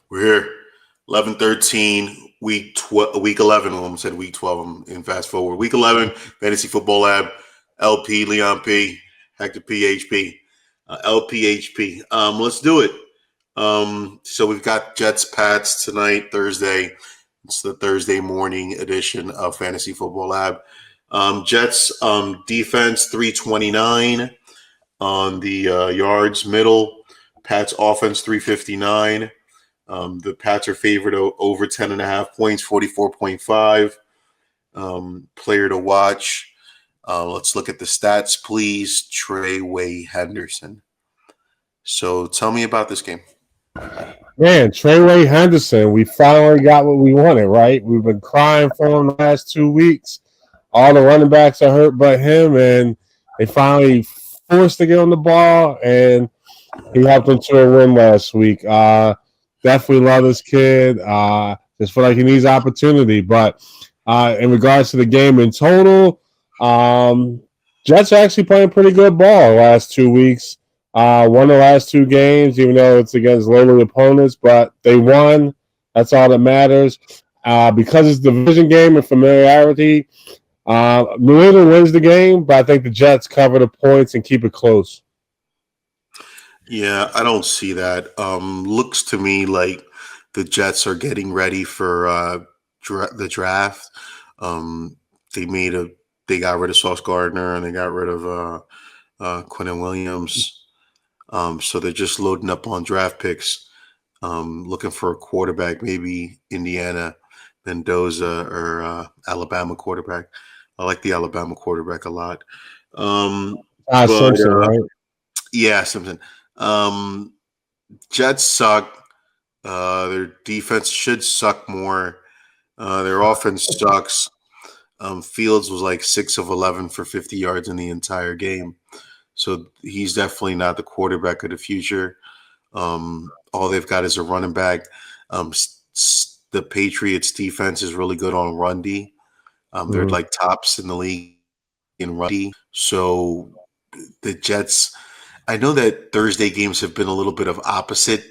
We're here. 11-13, week 11. I almost said week 12. I'm in fast forward. Week 11, Fantasy Football Lab, LP, Leon P, Hector PHP, LPHP. Let's do it. So we've got Jets Pats tonight, Thursday. It's the Thursday morning edition of Fantasy Football Lab. Jets defense 329 on the yards middle. Pats offense 359. The Pats are favored over 10.5 points, 44.5. Player to watch. Let's look at the stats, please. Treyway Henderson. So tell me about this game. Man, Treyway Henderson, we finally got what we wanted, right? We've been crying for him the last 2 weeks. All the running backs are hurt but him, and they finally forced to get on the ball, and he helped them to a win last week. Definitely love this kid. Just feel like he needs opportunity. But in regards to the game in total, Jets are actually playing pretty good ball the last 2 weeks. Won the last two games, even though it's against lowly opponents, but they won. That's all that matters. Because it's a division game and familiarity, New England wins the game, but I think the Jets cover the points and keep it close. Yeah, I don't see that. Looks to me like the Jets are getting ready for the draft. Um, they made a they got rid of Sauce Gardner and they got rid of Quinnen Williams. So they're just loading up on draft picks, looking for a quarterback, maybe Indiana, Mendoza, or Alabama quarterback. I like the Alabama quarterback a lot. But Simpson, right? yeah, Simpson. Um, Jets suck. Their defense should suck more. Their offense sucks. Fields was like 6 of 11 for 50 yards in the entire game. So he's definitely not the quarterback of the future. All they've got is a running back. The Patriots defense is really good on run D. They're like tops in the league in run D. So the Jets, I know that Thursday games have been a little bit of opposite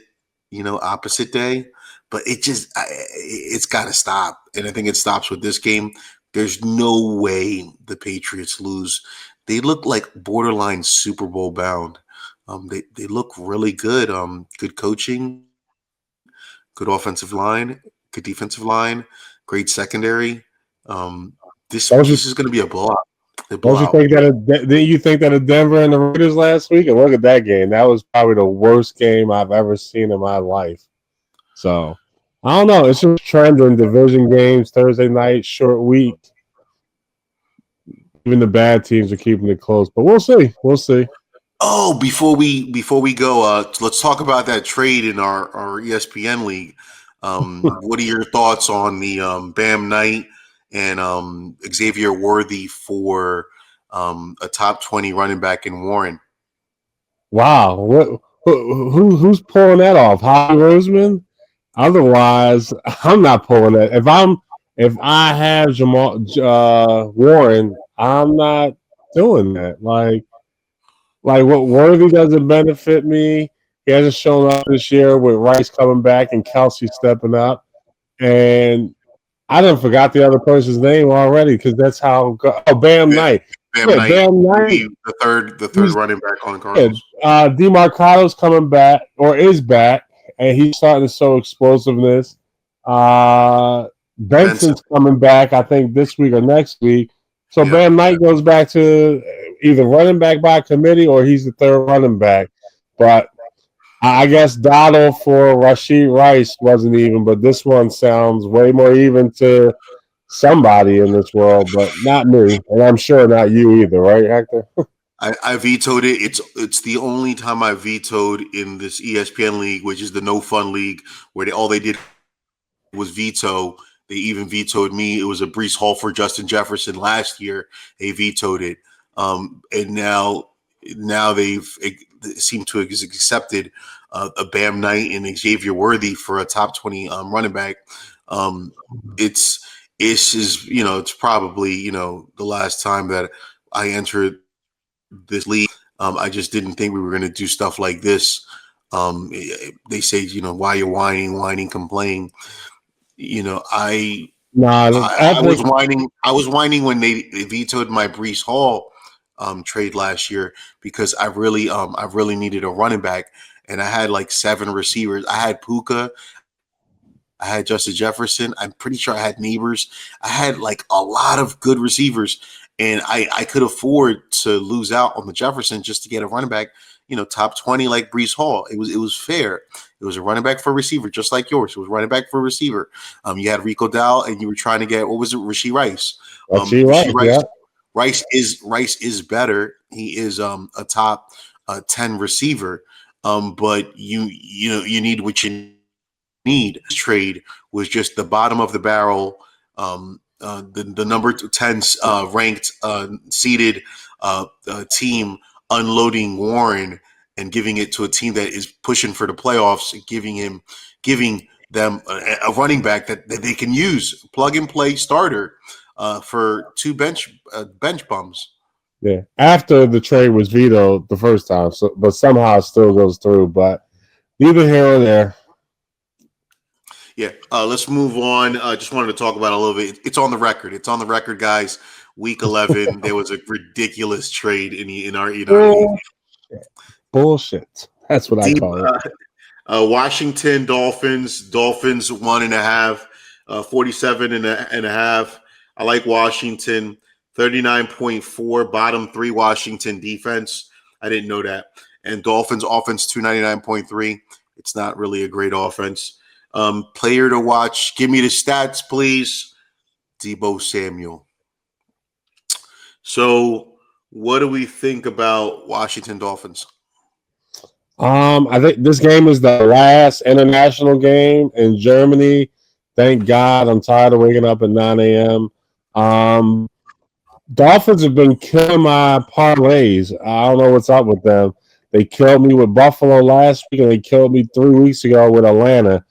day, but it's got to stop. And I think it stops with this game. There's no way the Patriots lose. They look like borderline Super Bowl bound. They look really good. Good coaching, good offensive line, good defensive line, great secondary. This Don't you, is going to be a blowout. A don't you blowout. think that? Didn't you think that a Denver and the Raiders last week? And look at that game. That was probably the worst game I've ever seen in my life. So I don't know. It's just trend in division games Thursday night, short week. Even the bad teams are keeping it close, but we'll see. We'll see. Oh, before we go, let's talk about that trade in our ESPN league. What are your thoughts on the Bam Knight and Xavier Worthy for a top 20 running back in Warren? Wow, who's pulling that off? Howie Roseman? Otherwise, I'm not pulling that. If I have Jamal Warren, I'm not doing that. Like what Worthy doesn't benefit me. He hasn't shown up this year with Rice coming back and Kelsey stepping up. And I done forgot the other person's name already because that's how. Bam Knight. Bam Yeah, Knight, Bam Knight. the third running back on Yeah, Cardinals. DeMarco's coming back or is back, and he's starting to show explosiveness. Benson. Benson's coming back, I think, this week or next week. So Yeah. Bam Knight goes back to either running back by committee or he's the third running back. But I guess Donald for Rashid Rice wasn't even, but this one sounds way more even to somebody in this world, but not me, and I'm sure not you either, right, Hector? I vetoed it. It's the only time I vetoed in this ESPN league, which is the no fun league, where all they did was veto. They even vetoed me. It was a Brees Hall for Justin Jefferson last year. They vetoed it, and now they've seemed to have accepted a Bam Knight and Xavier Worthy for a top 20 running back. It's it's probably the last time that I entered this league. I just didn't think we were going to do stuff like this. They say, why you're whining, complaining. I Nah, I after was whining. I was whining when they vetoed my Brees Hall trade last year because I really needed a running back, and I had like seven receivers. I had Puka, I had Justin Jefferson. I'm pretty sure I had Neighbors. I had like a lot of good receivers, and I could afford to lose out on the Jefferson just to get a running back. Top 20 like Brees Hall. It was fair. It was a running back for a receiver, just like yours. It was running back for a receiver. You had Rico Dow, and you were trying to get, what was it, Rasheed Rice. she Rasheed right, Rice. yeah. Rice is better. He is a top 10 receiver. But you need what you need. Trade was just the bottom of the barrel. The number 10 ranked seeded team unloading Warren and giving it to a team that is pushing for the playoffs, and giving them a running back that they can use, plug and play starter for two bench bums. Yeah. After the trade was vetoed the first time, so but somehow it still goes through. But neither here or there. Yeah, let's move on. Just wanted to talk about it a little bit. It's on the record. It's on the record, guys. Week 11, there was a ridiculous trade in our league. Bullshit. Bullshit. That's what I Deep, call it. Washington Dolphins 1.5, 47 and a half. I like Washington. 39.4, bottom three Washington defense. I didn't know that. And Dolphins offense 299.3. It's not really a great offense. Player to watch. Give me the stats, please. Debo Samuel. So, what do we think about Washington Dolphins? I think this game is the last international game in Germany. Thank God. I'm tired of waking up at 9 a.m. Um, Dolphins have been killing my parlays. I don't know what's up with them. They killed me with Buffalo last week, and they killed me 3 weeks ago with Atlanta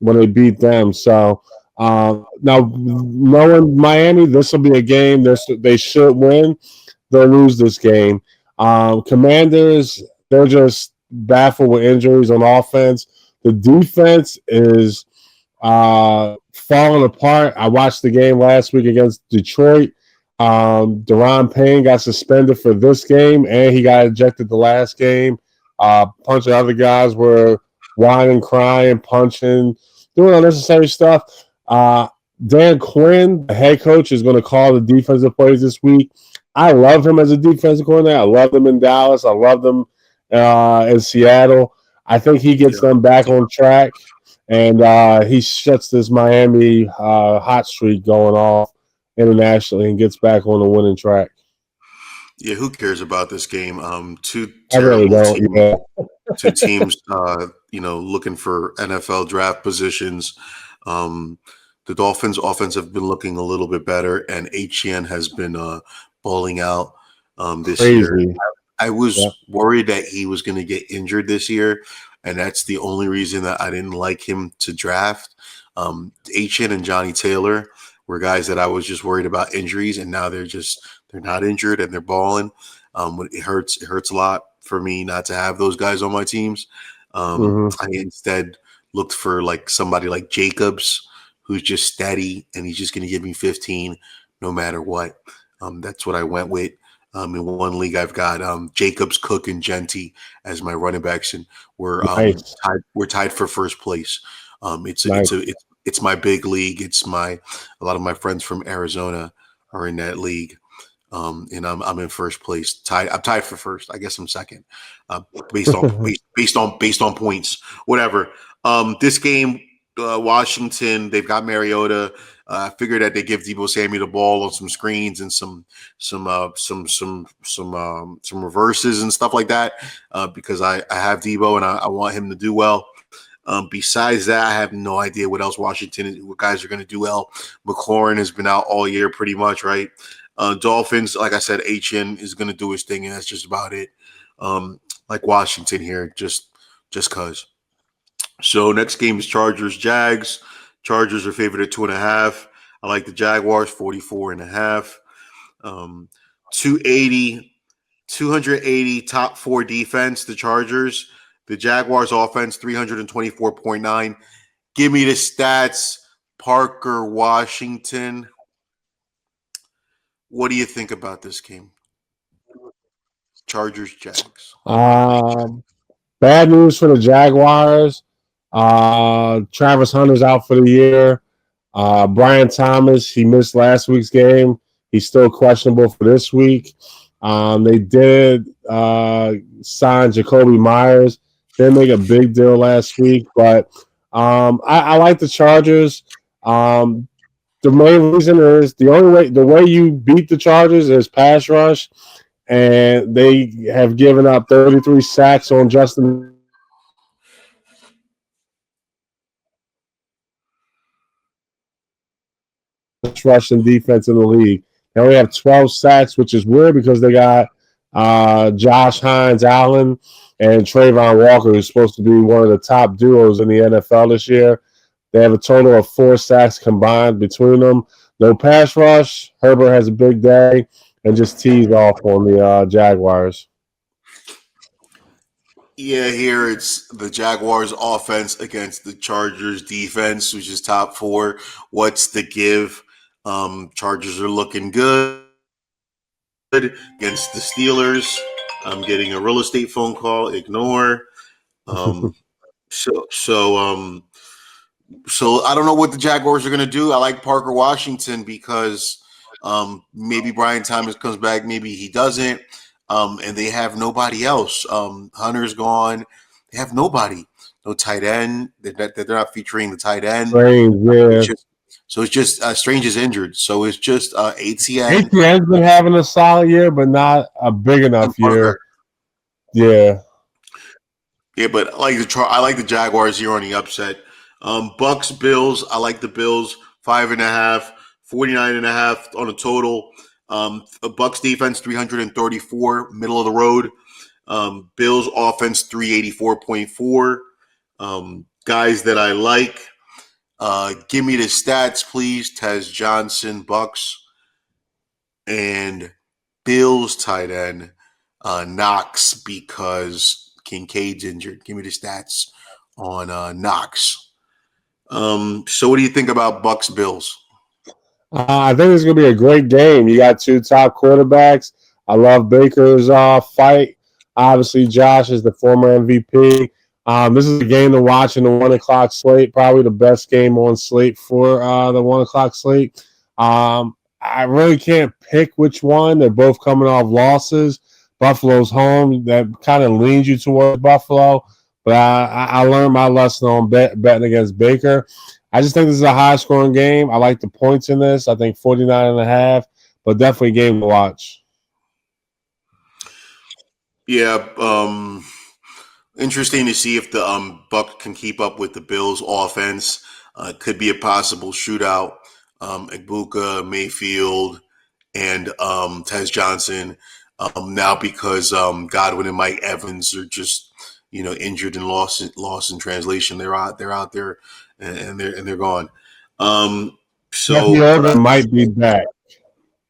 when they beat them. So now, knowing Miami, this will be a game they should win. They'll lose this game. Commanders, they're just baffled with injuries on offense. The defense is falling apart. I watched the game last week against Detroit. Deron Payne got suspended for this game, and he got ejected the last game. A bunch of other guys were whining, crying, punching, doing unnecessary stuff. Dan Quinn, the head coach, is going to call the defensive plays this week. I love him as a defensive coordinator. I love him in Dallas. I love him in Seattle. I think he gets them back on track, and he shuts this Miami hot streak going off internationally and gets back on the winning track. Yeah, who cares about this game? Two I really terrible don't. teams. Yeah, Two teams, looking for NFL draft positions. Um, the Dolphins' offense have been looking a little bit better, and HN has been balling out this year. crazy. I Yeah. was worried that he was going to get injured this year, and that's the only reason that I didn't like him to draft. HN and Johnny Taylor were guys that I was just worried about injuries, and now they're not injured and they're balling. It hurts. It hurts a lot for me not to have those guys on my teams. Mm-hmm. I instead looked for like somebody like Jacobs, who's just steady and he's just going to give me 15 no matter what. That's what I went with. In one league, I've got Jacobs, Cook, and Genty as my running backs, and we're Nice, tied. We're tied for first place. nice. It's my big league. A lot of my friends from Arizona are in that league. And I'm in first place. I'm tied for first. I guess I'm second, uh, based on points. Whatever. This game, Washington, they've got Mariota. I figured that they give Debo Samuel the ball on some screens and some reverses and stuff like that. Because I have Debo and I want him to do well. Besides that, I have no idea what guys are going to do well. McLaurin has been out all year pretty much, right? Dolphins, like I said, HN is going to do his thing, and that's just about it. Like Washington here, just cause. So next game is Chargers Jags. Chargers are favored at 2.5. I like the Jaguars 44.5. Um, 280, 280 top four defense. The Chargers. The Jaguars offense 324.9. Give me the stats. Parker Washington. What do you think about this game? Chargers Jags. Um, Bad news for the Jaguars. Travis Hunter's out for the year. Brian Thomas, he missed last week's game. He's still questionable for this week. They did sign Jacoby Myers. Didn't make a big deal last week, but I like the Chargers. The main reason is the way you beat the Chargers is pass rush, and they have given up 33 sacks on Justin rushing defense in the league. They only have 12 sacks, which is weird because they got Josh Hines Allen and Trayvon Walker, who's supposed to be one of the top duos in the NFL this year. They have a total of 4 sacks combined between them. No pass rush. Herbert has a big day and just tees off on the Jaguars. Yeah, here it's the Jaguars offense against the Chargers defense, which is top four. What's the give? Chargers are looking good against the Steelers. I'm getting a real estate phone call. Ignore. Um, so so um, so I don't know what the Jaguars are going to do. I like Parker Washington because maybe Brian Thomas comes back, maybe he doesn't, and they have nobody else. Hunter's gone. They have nobody. No tight end. They're not featuring the tight end. Strange, yeah. It's just Strange is injured. So it's just ATN. ATN's been having a solid year, but not a big enough year. Yeah. Yeah, but I like the Jaguars here on the upset. Bucks Bills. I like the Bills 5.5, 49.5 on a total. Bucks defense 334, middle of the road. Bills offense 384.4. Guys that I like. Give me the stats, please. Tez Johnson, Bucks, and Bills tight end Knox because Kincaid's injured. Give me the stats on Knox. So what do you think about Bucks Bills? I think it's going to be a great game. You got 2 top quarterbacks. I love Baker's fight. Obviously, Josh is the former MVP. This is a game to watch in the 1 o'clock slate. Probably the best game on slate for the 1 o'clock slate. I really can't pick which one. They're both coming off losses. Buffalo's home. That kind of leans you towards Buffalo. But I learned my lesson on betting against Baker. I just think this is a high-scoring game. I like the points in this. I think 49.5, but definitely a game to watch. Yeah, interesting to see if the Buck can keep up with the Bills' offense. Could be a possible shootout. Igbuka, Mayfield, and Tez Johnson. Now because Godwin and Mike Evans are just injured and lost in translation. They're out there and they're gone. Jeffrey Irvin might be back.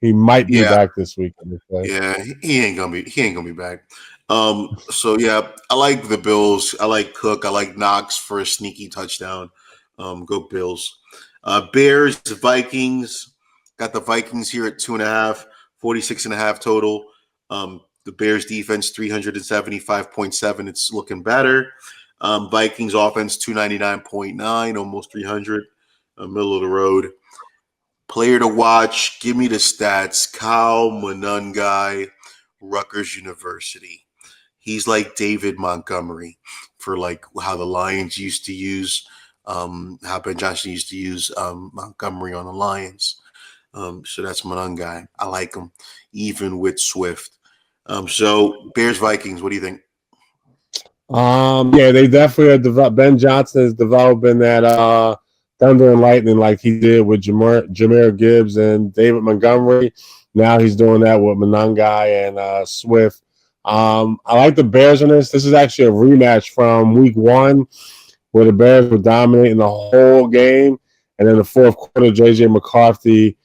He might be back this week. Yeah, he ain't gonna be back. So yeah, I like the Bills. I like Cook. I like Knox for a sneaky touchdown. Go Bills. Bears, Vikings. Got the Vikings here at 2.5, 46.5 total. The Bears defense 375.7. It's looking better. Vikings offense 299.9, almost 300, middle of the road. Player to watch. Give me the stats. Kyle Monungai, Rutgers University. He's like David Montgomery for like how the Lions used to use, how Ben Johnson used to use Montgomery on the Lions. So that's Monungai. I like him, even with Swift. So Bears Vikings. What do you think? Yeah, they definitely are. Ben Johnson is developing that thunder and lightning like he did with Jahmyr Gibbs and David Montgomery. Now he's doing that with Monungai and Swift. I like the Bears in this. This is actually a rematch from week 1 where the Bears were dominating the whole game. And in the fourth quarter, J.J. McCarthy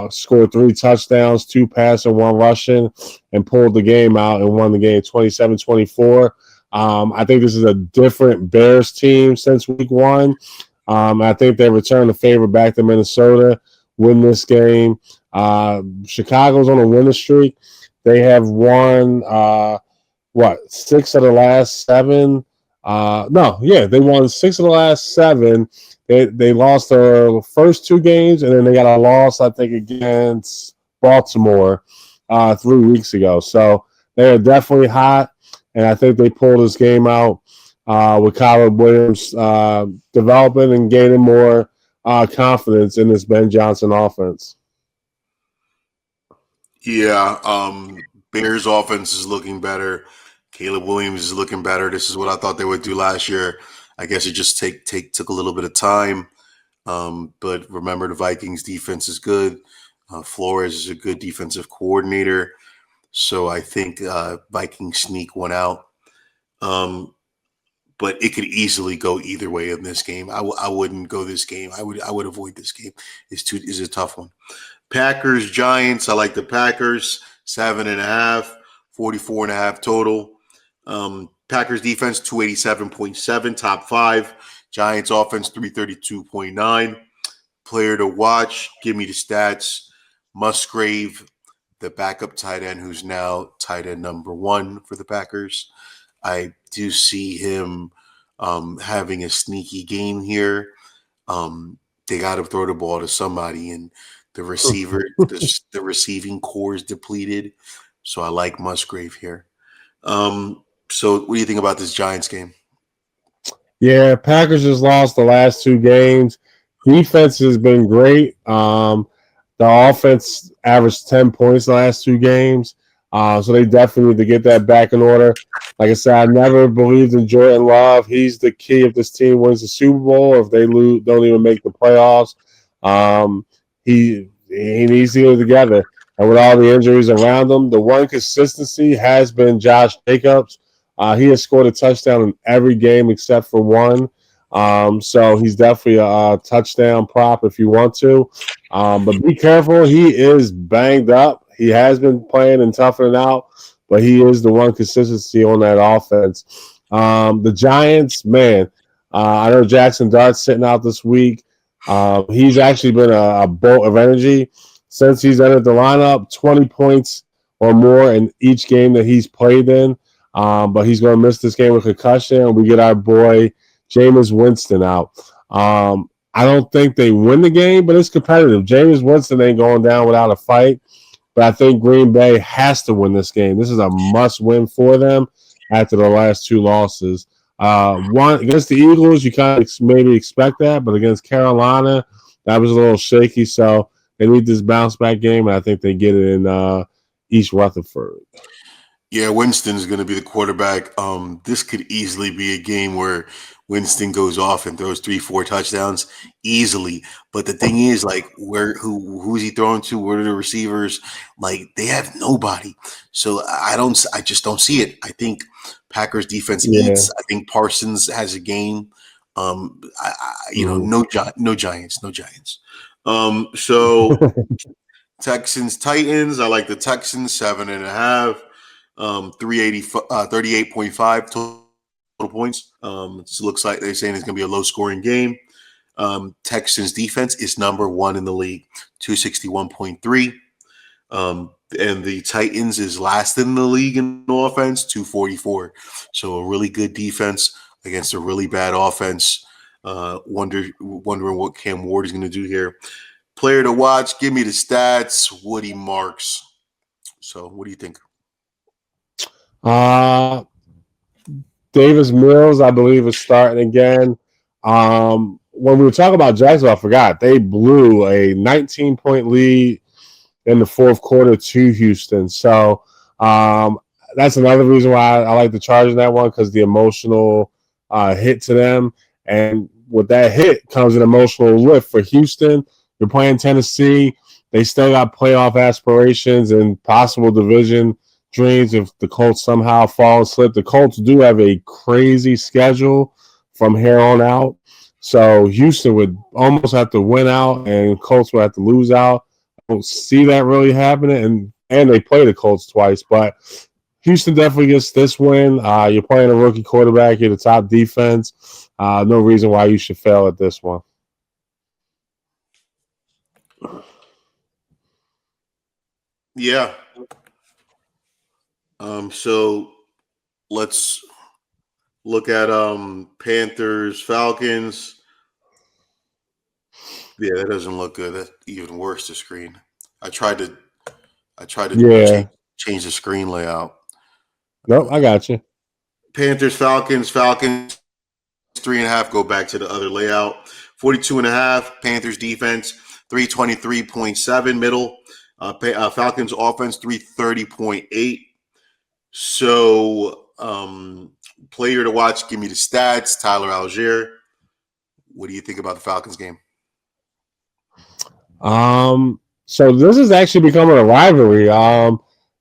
scored 3 touchdowns, 2 passing, 1 rushing, and pulled the game out and won the game 27-24. I think this is a different Bears team since week one. I think they return the favor back to Minnesota, win this game. Chicago's on a winning streak. They have won six of the last seven. No, yeah, they won six of the last seven. They lost their first two games, and then they got a loss, I think, against Baltimore 3 weeks ago. So they are definitely hot, and I think they pulled this game out with Caleb Williams developing and gaining more confidence in this Ben Johnson offense. Yeah, Bears offense is looking better. Caleb Williams is looking better. This is what I thought they would do last year. I guess it just took a little bit of time. But remember, the Vikings defense is good. Flores is a good defensive coordinator. So I think Vikings sneak one out. But it could easily go either way in this game. I wouldn't go this game. I would avoid this game. It's a tough one. Packers, Giants. I like the Packers. 7.5, 44.5 total. Packers defense, 287.7, top five. Giants offense, 332.9. Player to watch. Give me the stats. Musgrave, the backup tight end, who's now tight end number one for the Packers. I do see him having a sneaky game here. They got to throw the ball to somebody, and the the receiving core is depleted. So I like Musgrave here. So what do you think about this Giants game? Yeah, Packers just lost the last two games. Defense has been great. The offense averaged 10 points the last two games. So they definitely need to get that back in order. Like I said, I never believed in Jordan Love. He's the key if this team wins the Super Bowl or if they don't even make the playoffs. He needs to get it together. And with all the injuries around him, the one consistency has been Josh Jacobs. He has scored a touchdown in every game except for one. So he's definitely a touchdown prop if you want to. But be careful. He is banged up. He has been playing and toughing out, but he is the one consistency on that offense. The Giants, man, I know Jackson Dart's sitting out this week. He's actually been a bolt of energy since he's entered the lineup, 20 points or more in each game that he's played in. But he's going to miss this game with concussion, and we get our boy Jameis Winston out. I don't think they win the game, but it's competitive. Jameis Winston ain't going down without a fight, but I think Green Bay has to win this game. This is a must-win for them after the last two losses. One against the Eagles, you kind of maybe expect that, but against Carolina, that was a little shaky. So they need this bounce-back game, and I think they get it in East Rutherford. Yeah, Winston's going to be the quarterback. This could easily be a game where Winston goes off and throws 3-4 touchdowns easily. But the thing is, like, who's he throwing to? Where are the receivers? Like, they have nobody. So I just don't see it. I think Packers defense eats. I think Parsons has a game. No Giants. So Texans, Titans. I like the Texans 7.5. 38.5 total points. It looks like they're saying it's going to be a low-scoring game. Texans defense is number one in the league, 261.3. And the Titans is last in the league in offense, 244. So a really good defense against a really bad offense. Wondering what Cam Ward is going to do here. Player to watch, give me the stats, Woody Marks. So what do you think? Davis Mills, I believe, is starting again. When we were talking about Jacksonville, I forgot they blew a 19-point lead in the fourth quarter to Houston. So that's another reason why I like the Chargers in that one, because the emotional hit to them. And with that hit comes an emotional lift for Houston. You're playing Tennessee. They still got playoff aspirations and possible division dreams if the Colts somehow fall and slip. The Colts do have a crazy schedule from here on out. So Houston would almost have to win out and Colts would have to lose out. I don't see that really happening. And they play the Colts twice, but Houston definitely gets this win. You're playing a rookie quarterback. You're the top defense. No reason why you should fail at this one. Yeah. So let's look at Panthers Falcons. Yeah, that doesn't look good. That's even worse. The screen. I tried to I tried to Yeah. change the screen layout. Nope, I got you. Panthers Falcons 3.5. Go back to the other layout. 42.5. Panthers defense 323.7 middle. Falcons offense 330.8. So player to watch. Give me the stats. Tyler Algier. What do you think about the Falcons game? So this is actually becoming a rivalry.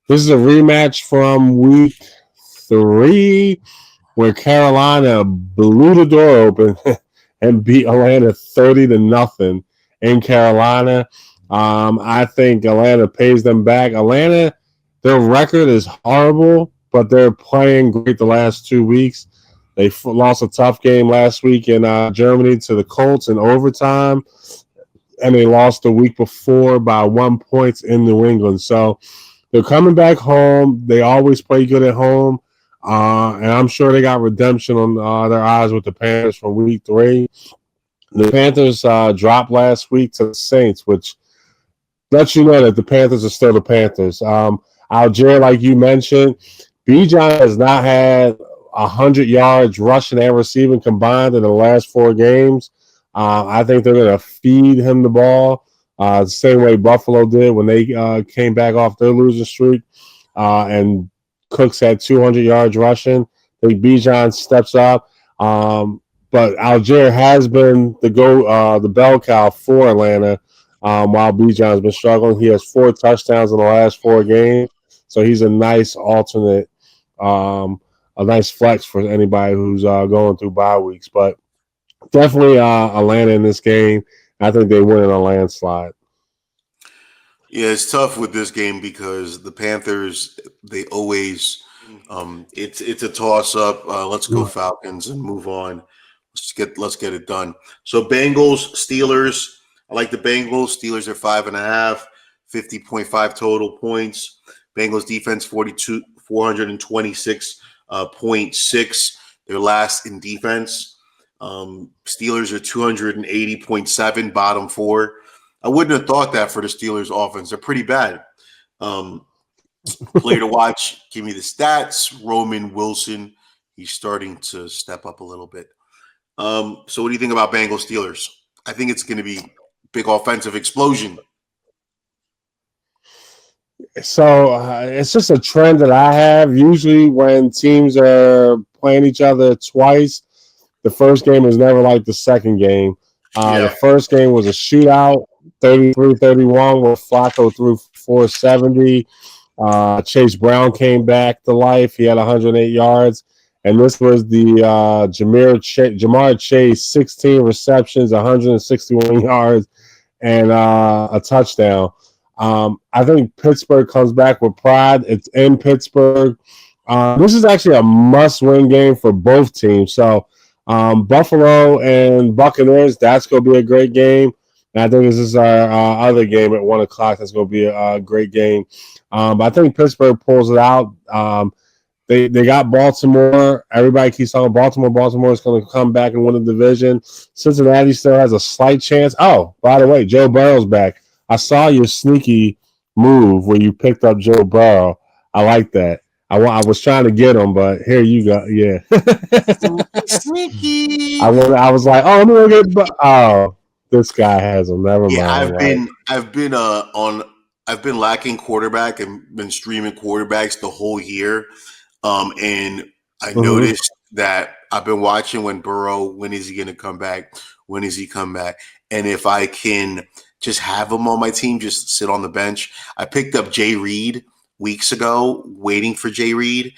This is a rematch from week 3 where Carolina blew the door open and beat Atlanta 30-0 in Carolina. I think Atlanta pays them back. Atlanta, their record is horrible, but they're playing great the last 2 weeks. They lost a tough game last week in Germany to the Colts in overtime, and they lost the week before by 1 point in New England. So they're coming back home. They always play good at home. And I'm sure they got redemption on their eyes with the Panthers from week 3. The Panthers dropped last week to the Saints, which lets you know that the Panthers are still the Panthers. Algier, like you mentioned, Bijan has not had 100 yards rushing and receiving combined in the last 4 games. I think they're going to feed him the ball the same way Buffalo did when they came back off their losing streak. And Cooks had 200 yards rushing. I think Bijan steps up. But Algier has been the bell cow for Atlanta while Bijan's been struggling. He has 4 touchdowns in the last 4 games. So he's a nice alternate, a nice flex for anybody who's going through bye weeks. But definitely Atlanta in this game. I think they win in a landslide. Yeah, it's tough with this game because the Panthers, they always it's a toss up. Let's go Falcons and move on. Let's get it done. So Bengals, Steelers. I like the Bengals. Steelers are 5.5, 50.5 total points. Bengals defense 426.6. They're last in defense. Steelers are 280.7, bottom 4. I wouldn't have thought that for the Steelers offense. They're pretty bad. Player to watch, give me the stats. Roman Wilson, he's starting to step up a little bit. So what do you think about Bengals Steelers? I think it's going to be big offensive explosion. So it's just a trend that I have. Usually when teams are playing each other twice, the first game is never like the second game. The first game was a shootout, 33-31, where Flacco threw 470. Chase Brown came back to life. He had 108 yards. And this was the Jamar Chase, 16 receptions, 161 yards, and a touchdown. I think Pittsburgh comes back with pride. It's in Pittsburgh. This is actually a must-win game for both teams. So Buffalo and Buccaneers, that's going to be a great game. And I think this is our other game at 1 o'clock. That's going to be a great game. But I think Pittsburgh pulls it out. They got Baltimore. Everybody keeps talking Baltimore. Baltimore is going to come back and win the division. Cincinnati still has a slight chance. Oh, by the way, Joe Burrow's back. I saw your sneaky move where you picked up Joe Burrow. I like that. I was trying to get him, but here you go. Yeah. Sneaky. I was like, oh, I'm going to get this guy has him. Never Yeah, mind. I've been lacking quarterback and been streaming quarterbacks the whole year. And I noticed that I've been watching when is he going to come back? When is he come back? And if I can just have him on my team, just sit on the bench. I picked up Jay Reed weeks ago, waiting for Jay Reed.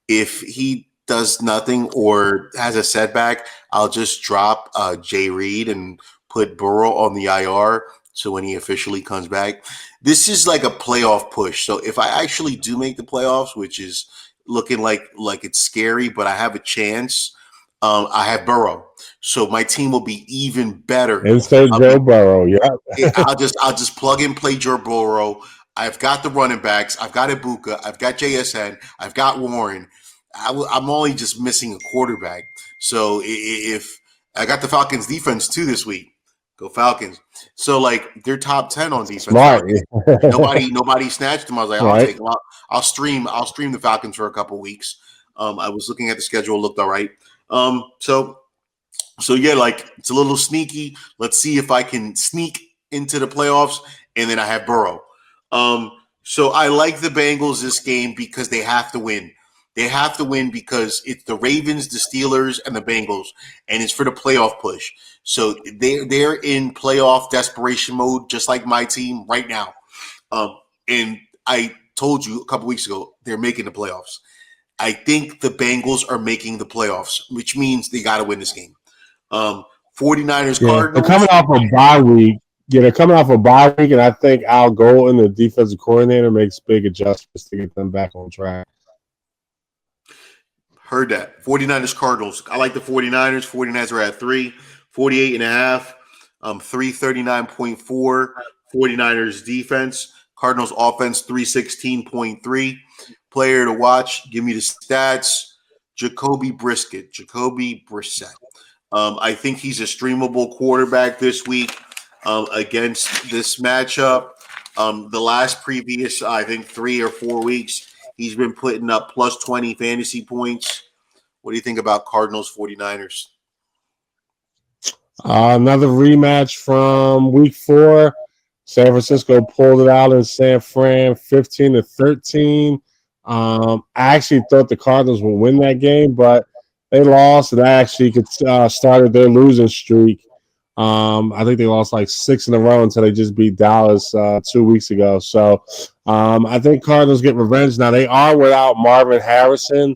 If he does nothing or has a setback, I'll just drop Jay Reed and put Burrow on the IR So when he officially comes back, this is like a playoff push. So if I actually do make the playoffs, which is looking like it's scary, but I have a chance. I have Burrow, so my team will be even better. Insert I'll Joe be Burrow. Yeah. I'll just plug and play Joe Burrow. I've got the running backs. I've got Ibuka. I've got JSN. I've got Warren. I'm only just missing a quarterback. So if I got the Falcons defense too this week, go Falcons. So like they're top 10 on defense Smart. nowadays. Nobody snatched them. I was like, I'll Right. take them. I'll stream the Falcons for a couple weeks. I was looking at the schedule, looked all right. So yeah, like it's a little sneaky. Let's see if I can sneak into the playoffs, and then I have Burrow. So I like the Bengals this game because they have to win. They have to win because it's the Ravens, the Steelers, and the Bengals, and it's for the playoff push. So they're in playoff desperation mode, just like my team right now. And I told you a couple weeks ago they're making the playoffs. I think the Bengals are making the playoffs, which means they got to win this game. Um, 49ers, Yeah. They're coming Cardinals. off a bye week. Yeah, they're coming off a bye week, and I think Al Golden, the defensive coordinator, makes big adjustments to get them back on track. Heard that. 49ers, Cardinals. I like the 49ers. 49ers are at 48.5. 339.4. 49ers defense. Cardinals offense, 316.3. Player to watch. Give me the stats. Jacoby Brissett. I think he's a streamable quarterback this week against this matchup. The last previous, I think, 3 or 4 weeks, he's been putting up plus 20 fantasy points. What do you think about Cardinals 49ers? Another rematch from week 4. San Francisco pulled it out in San Fran, 15-13. I actually thought the Cardinals would win that game, but they lost, and that actually started their losing streak. I think they lost like 6 in a row until they just beat Dallas 2 weeks ago. So I think Cardinals get revenge. Now they are without Marvin Harrison.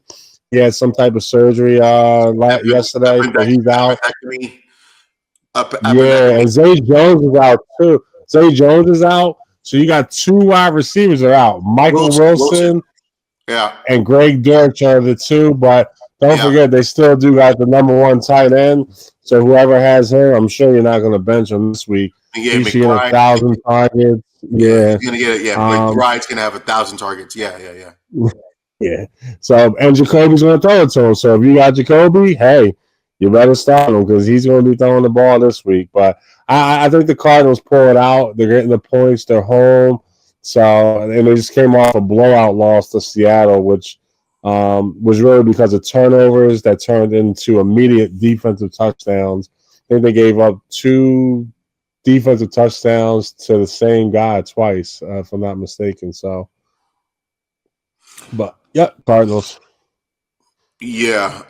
He had some type of surgery yesterday, so he's out. Appendectomy. Yeah, Appendectomy. and Zay Jones is out too. Zay Jones is out. So you got 2 wide receivers are out. Michael Wilson. Wilson Yeah. and Greg Dortch are the 2, but don't forget they still do got the number 1 tight end. So whoever has him, I'm sure you're not going to bench him this week. Yeah, He should get McBride. 1,000 targets. Yeah, Yeah. he's gonna get it. Yeah, McBride's gonna have 1,000 targets. Yeah. Yeah. So and Jacoby's going to throw it to him. So if you got Jacoby, hey, you better start him because he's going to be throwing the ball this week. But I think the Cardinals pull it out. They're getting the points. They're home. So and they just came off a blowout loss to Seattle, which was really because of turnovers that turned into immediate defensive touchdowns. I think they gave up 2 defensive touchdowns to the same guy twice, if I'm not mistaken. So, but yeah, Cardinals. Yeah.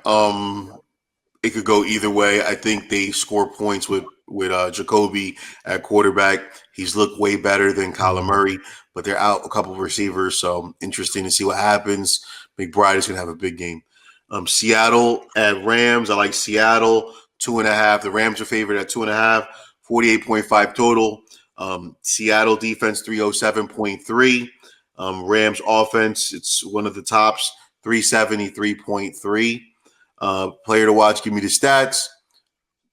It could go either way. I think they score points with Jacoby at quarterback. He's looked way better than Kyler Murray, but they're out a couple of receivers, so interesting to see what happens. McBride is going to have a big game. Seattle at Rams. I like Seattle 2.5. The Rams are favored at 2.5. 48.5 total. Seattle defense 307.3. Rams offense, it's one of the tops, 373.3. Player to watch, give me the stats.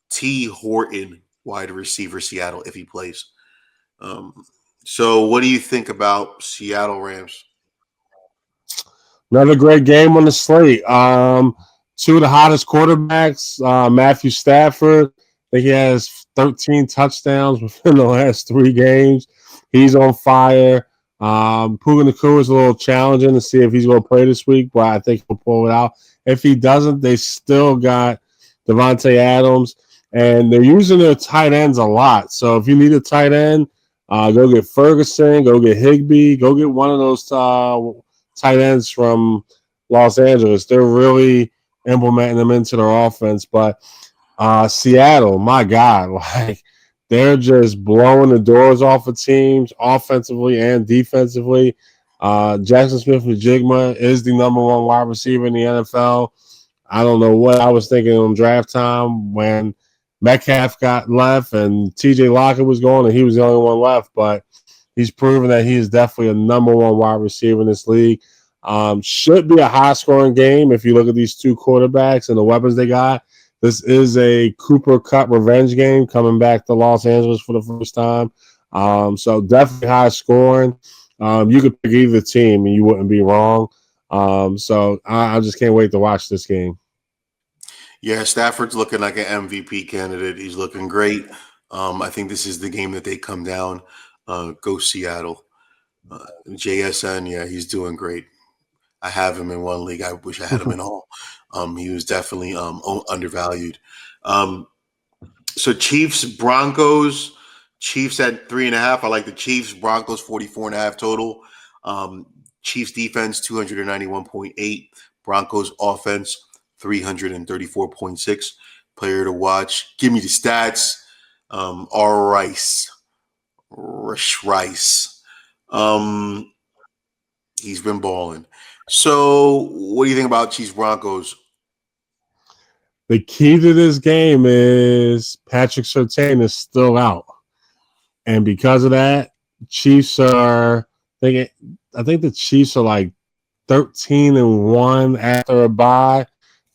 T. Horton, wide receiver, Seattle, if he plays. So what do you think about Seattle Rams? Another great game on the slate. 2 of the hottest quarterbacks, Matthew Stafford. I think he has 13 touchdowns within the last 3 games. He's on fire. Puka Nakua is a little challenging to see if he's going to play this week, but I think he'll pull it out. If he doesn't, they still got Devontae Adams, and they're using their tight ends a lot. So if you need a tight end, go get Ferguson, go get Higbee, go get one of those tight ends from Los Angeles. They're really implementing them into their offense. But Seattle, my God, like they're just blowing the doors off of teams offensively and defensively. Jackson Smith-Njigba is the number 1 wide receiver in the NFL. I don't know what I was thinking on draft time when Metcalf got left and TJ Lockett was going, and he was the only one left. But he's proven that he is definitely a number one wide receiver in this league. Should be a high scoring game if you look at these two quarterbacks and the weapons they got. This is a Cooper Cup revenge game coming back to Los Angeles for the first time. So definitely high scoring. You could pick either team and you wouldn't be wrong. So I just can't wait to watch this game. Yeah, Stafford's looking like an MVP candidate. He's looking great. I think this is the game that they come down. Go Seattle. JSN, yeah, he's doing great. I have him in one league. I wish I had him in all. He was definitely undervalued. Um, so Chiefs, Broncos, Chiefs at 3.5. I like the Chiefs, Broncos 44.5 total. Chiefs defense 291.8. Broncos offense 334.6. Player to watch. Give me the stats. R. Rice. Rice. He's been balling. So, what do you think about Chiefs Broncos? The key to this game is Patrick Surtain is still out. And because of that, Chiefs are I think the Chiefs are like 13-1 after a bye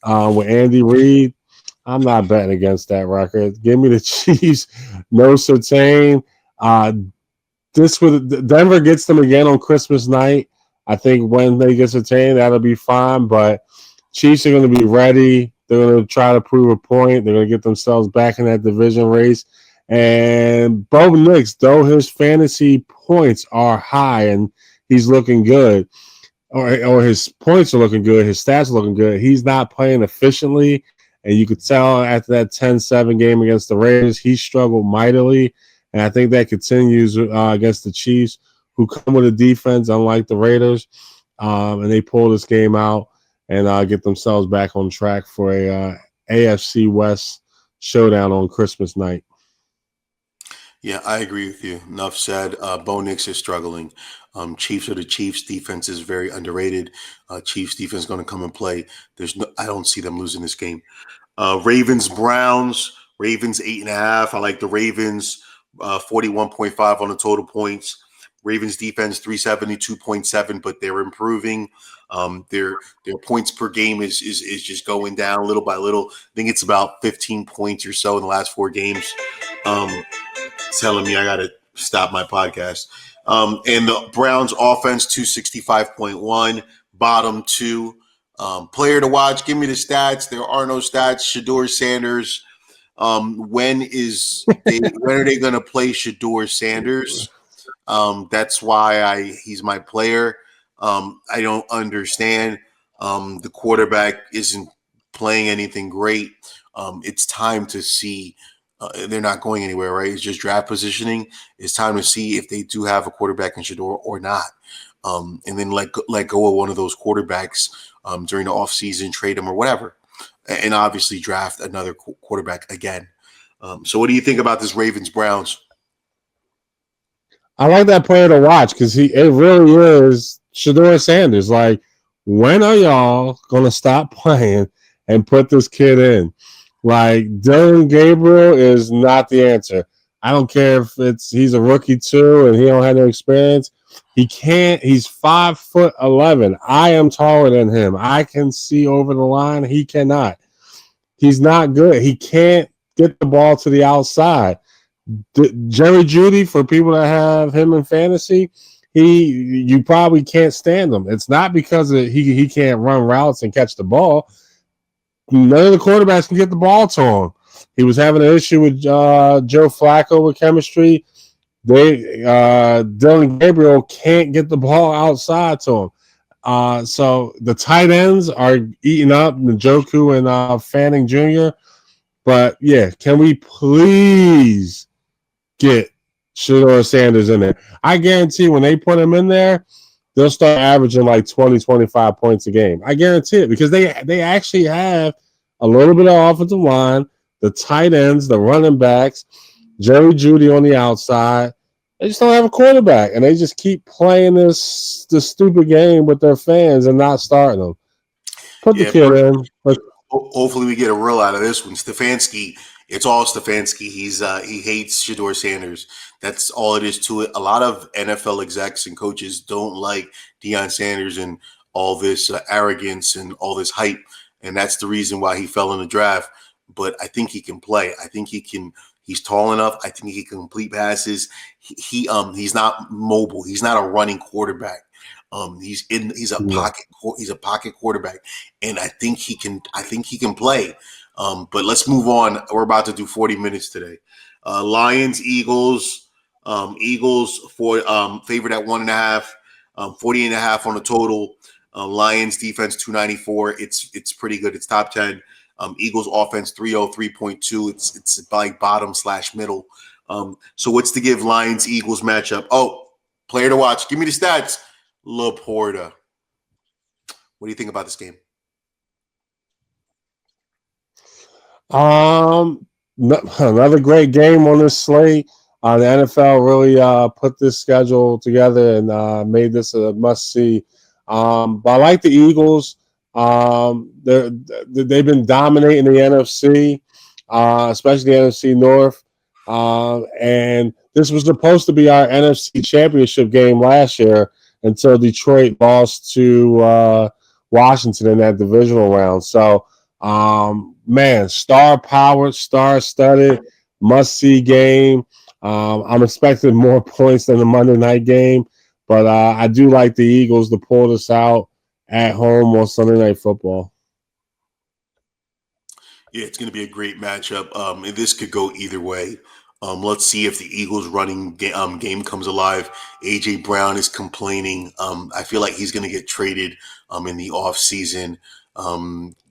with Andy Reid. I'm not betting against that record. Give me the Chiefs. No Surtain. Denver gets them again on Christmas night. I think when they get Surtain, that'll be fine. But Chiefs are going to be ready. They're going to try to prove a point. They're going to get themselves back in that division race. And Bo Nix, though his fantasy points are high and he's looking good, or his points are looking good, his stats are looking good, he's not playing efficiently. And you could tell after that 10-7 game against the Raiders, he struggled mightily. And I think that continues against the Chiefs, who come with a defense unlike the Raiders. And they pull this game out and get themselves back on track for a AFC West showdown on Christmas night. Yeah, I agree with you. Enough said. Bo Nix is struggling. Chiefs are the Chiefs. Defense is very underrated. Chiefs defense is going to come and play. I don't see them losing this game. Ravens Browns. Ravens 8.5. I like the Ravens. 41.5 on the total points. Ravens defense 372.7, but they're improving. Their points per game is just going down little by little. I think it's about 15 points or so in the last 4 games. Telling me I got to stop my podcast. And the Browns offense 265.1, bottom 2. Player to watch. Give me the stats. There are no stats. Shedeur Sanders. When are they going to play Shedeur Sanders? That's why he's my player. I don't understand. The quarterback isn't playing anything great. It's time to see. They're not going anywhere, right? It's just draft positioning. It's time to see if they do have a quarterback in Shedeur or not. And then let go of one of those quarterbacks during the offseason, trade them or whatever. And obviously draft another quarterback again. So what do you think about this Ravens-Browns? I like that player to watch because it really is Shedeur Sanders. Like, when are y'all going to stop playing and put this kid in? Like, Dylan Gabriel is not the answer. I don't care if he's a rookie too and he don't have no experience. He can't. He's 5'11". I am taller than him. I can see over the line. He cannot. He's not good. He can't get the ball to the outside. Jerry Jeudy, for people that have him in fantasy, you probably can't stand him. It's not because he can't run routes and catch the ball. None of the quarterbacks can get the ball to him. He was having an issue with Joe Flacco with chemistry. Dylan Gabriel can't get the ball outside to him. So the tight ends are eating up Njoku and Fanning Jr. But yeah, can we please get Shedeur Sanders in there? I guarantee when they put him in there, they'll start averaging like 20, 25 points a game. I guarantee it because they actually have a little bit of offensive line, the tight ends, the running backs, Jerry Jeudy on the outside. They just don't have a quarterback, and they just keep playing this stupid game with their fans and not starting them. Put the kid in. Hopefully we get a roll out of this one. Stefanski It's all Stefanski. He hates Shador Sanders. That's all it is to it. A lot of NFL execs and coaches don't like Deion Sanders and all this arrogance and all this hype, and that's the reason why he fell in the draft. But I think he can play. I think he can. He's tall enough. I think he can complete passes. He's not mobile. He's not a running quarterback. He's a No. pocket quarterback, and I think he can. I think he can play. But let's move on. We're about to do 40 minutes today. Lions, Eagles. Eagles for favored at 1.5. 40.5 on the total. Lions defense 294. It's pretty good. It's top 10. Eagles offense 303.2. It's like bottom slash middle. So what's to give Lions Eagles matchup? Oh, player to watch. Give me the stats. Laporta. What do you think about this game? Another great game on this slate. The NFL really put this schedule together and made this a must see. But I like the Eagles. They've been dominating the NFC, especially the NFC North. And this was supposed to be our NFC Championship game last year until Detroit lost to Washington in that divisional round. So, man, star powered, star studded, must see game. I'm expecting more points than the Monday night game, but I do like the Eagles to pull this out at home on Sunday Night Football. Yeah, it's going to be a great matchup. And this could go either way. Let's see if the Eagles running game comes alive. AJ Brown is complaining. I feel like he's going to get traded in the off season.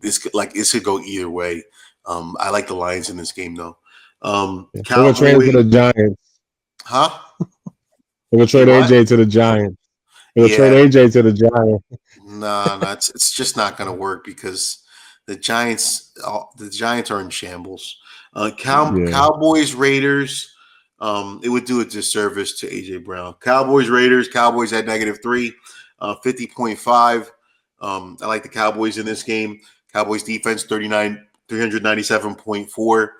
This could go either way. I like the Lions in this game though. They're gonna trade it to Cowboy, the Giants. huh? They're gonna Say trade what? AJ to the Giants. They're gonna trade Yeah, AJ to the Giants. nah, it's just not going to work because the Giants are in shambles. Yeah. Cowboys Raiders, it would do a disservice to AJ Brown. Cowboys Raiders, Cowboys at -3, 50.5. I like the Cowboys in this game. Cowboys defense 397.4.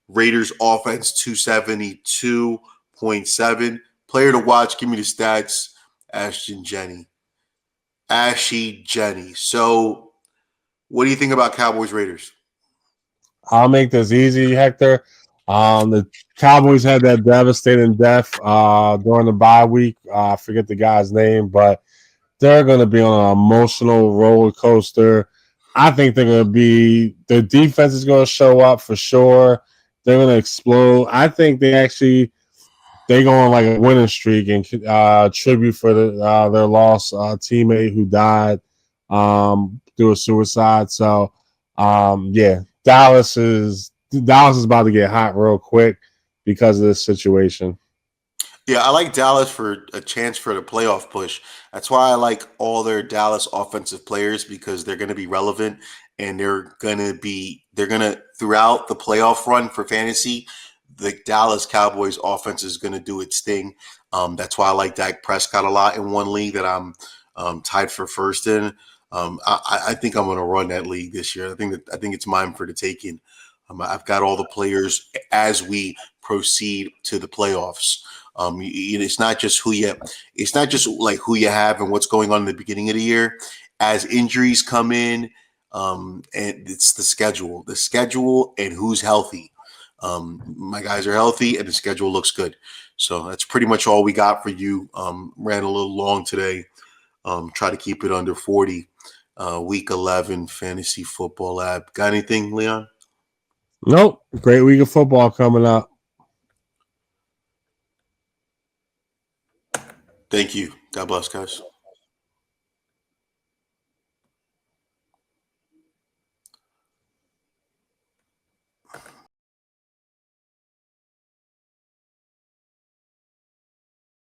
Raiders offense 272.7. Player to watch. Give me the stats. Ashton Jenny. Ashy Jenny. So, what do you think about Cowboys Raiders? I'll make this easy, Hector. The Cowboys had that devastating death during the bye week. I forget the guy's name, but they're going to be on an emotional roller coaster. I think they're going to be, their defense is going to show up for sure. They're going to explode. I think they go on like a winning streak and tribute for their lost teammate who died through a suicide. So, yeah, Dallas is about to get hot real quick because of this situation. Yeah, I like Dallas for a chance for the playoff push. That's why I like all their Dallas offensive players because they're going to be relevant and they're going to throughout the playoff run for fantasy, the Dallas Cowboys offense is going to do its thing. That's why I like Dak Prescott a lot in one league that I'm tied for first in. I think I'm going to run that league this year. I think it's mine for the taking. I've got all the players as we proceed to the playoffs. It's not just it's not just like who you have and what's going on in the beginning of the year. As injuries come in, and it's the schedule, and who's healthy. My guys are healthy, and the schedule looks good. So that's pretty much all we got for you. Ran a little long today. Try to keep it under 40. Week 11 fantasy football lab. Got anything, Leon? Nope. Great week of football coming up. Thank you. God bless, guys.